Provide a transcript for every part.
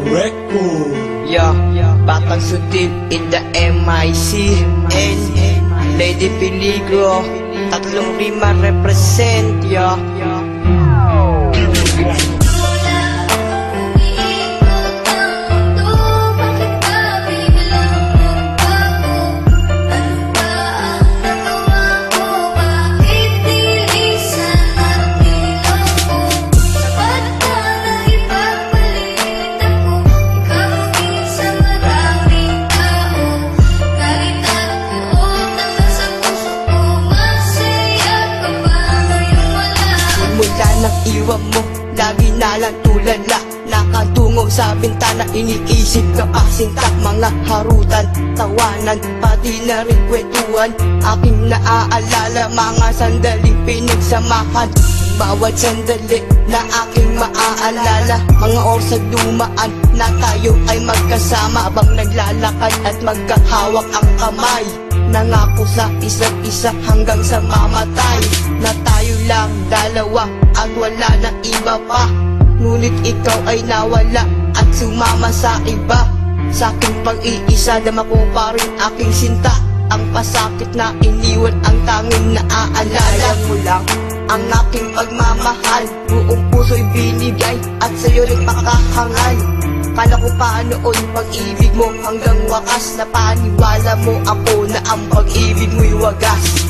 Record. Yeah, Batang Sutil in the MIC and Lady Peligro, tatlong rima represent, yeah. Nang iwan mo, lagi na lang tulala. Nakatungo sa bintana, iniisip ka pasinta. Mga harutan, tawanan, pati na rin kwentuhan. Aking naaalala, mga sandaling pinagsamahan. Bawat sandali na aking maaalala, mga oras na dumaan na tayo ay magkasama. Habang naglalakad at magkahawak ang kamay, nangako sa isa't isa hanggang sa mamatay. Na tayo lang dalawa at wala na iba pa. Ngunit ikaw ay nawala at sumama sa iba. Sa aking pag-iisa, dama ko pa rin aking sinta. Ang pasakit na iniwan, ang tanging naaalala mo lang ang aking pagmamahal. Buong puso'y binigay at sa'yo rin makahangal. Kala ko pa noon pag-ibig mo hanggang wakas. Napaniwala mo ako na ang pag-ibig mo'y wagas.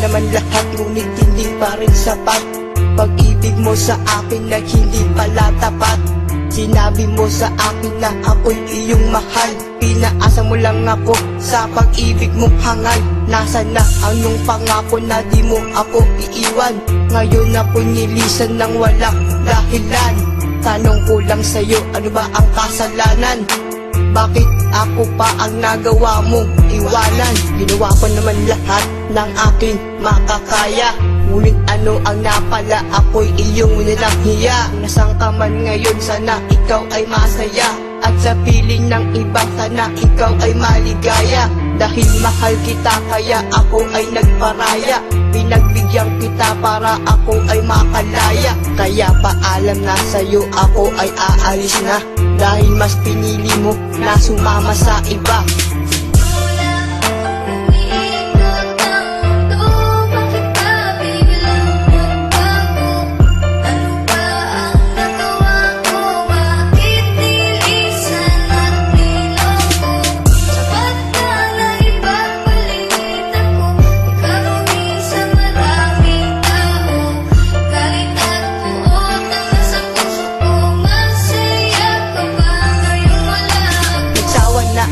Naman lahat ngunit hindi pa rin sapat. Pag-ibig mo sa akin na hindi pala tapat. Sinabi mo sa akin na ako'y iyong mahal. Pinaasa mo lang ako sa pag-ibig mong hangal. Nasaan na anong pangako na di mo ako iiwan? Ngayon ako nilisan ng walang dahilan. Tanong ko lang sa'yo, ano ba ang kasalanan? Bakit ako pa ang nagawa mong iwanan? Ginawa ko naman lahat ng aking makakaya. Ngunit ano ang napala, ako'y iyong nilang hiya. Nasaan ka man ngayon, sana ikaw ay masaya. At sa piling ng iba, sana ikaw ay maligaya. Dahil mahal kita kaya ako ay nagparaya. Pinagbigyan kita para ako ay makalaya. Kaya paalam na sa'yo, ako ay aalis na. Dahil mas pinili mo na sumama sa iba.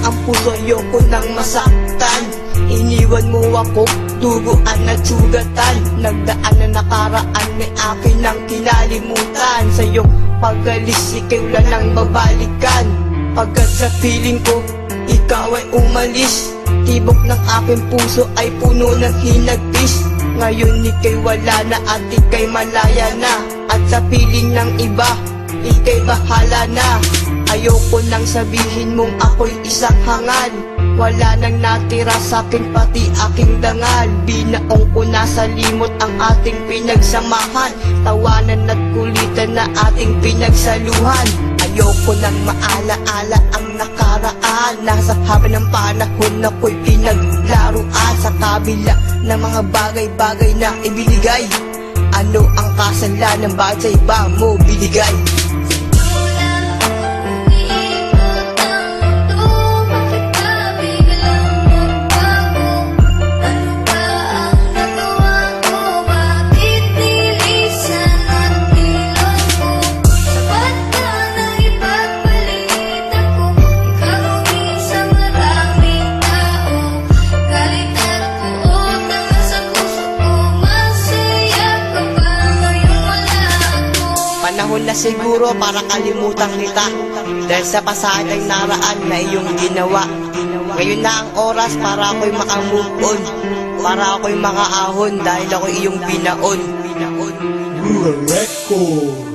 Ang puso ayoko nang masaktan. Iniwan mo ako, duguan at sugatan. Nagdaan na nakaraan may akin ang kinalimutan. Sa'yo pag-alis ikay wala nang babalikan. Pagkat sa piling ko, ikaw ay umalis. Tibok ng aking puso ay puno ng hinagpis. Ngayon ikay wala na at ikay malaya na. At sa piling ng iba, ikay bahala na. Ayoko nang sabihin mong ako'y isang hangal. Wala nang natira sa'kin pati aking dangal. Binaong ko na sa limot ang ating pinagsamahan. Tawanan at kulitan na ating pinagsaluhan. Ayoko nang maalaala ang nakaraan. Nasa haba ng panahon ako'y pinaglaruan. Sa kabila ng mga bagay-bagay na ibinigay. Ano ang kasalanan bakit sa iba mo binigay? panahon na siguro para kalimutan kita, dahil sa pasadang naraan na iyong ginawa. Ngayon na ang oras para ako'y makamove on, para ako'y makaahon dahil ako'y iyong binaon. Rural Record.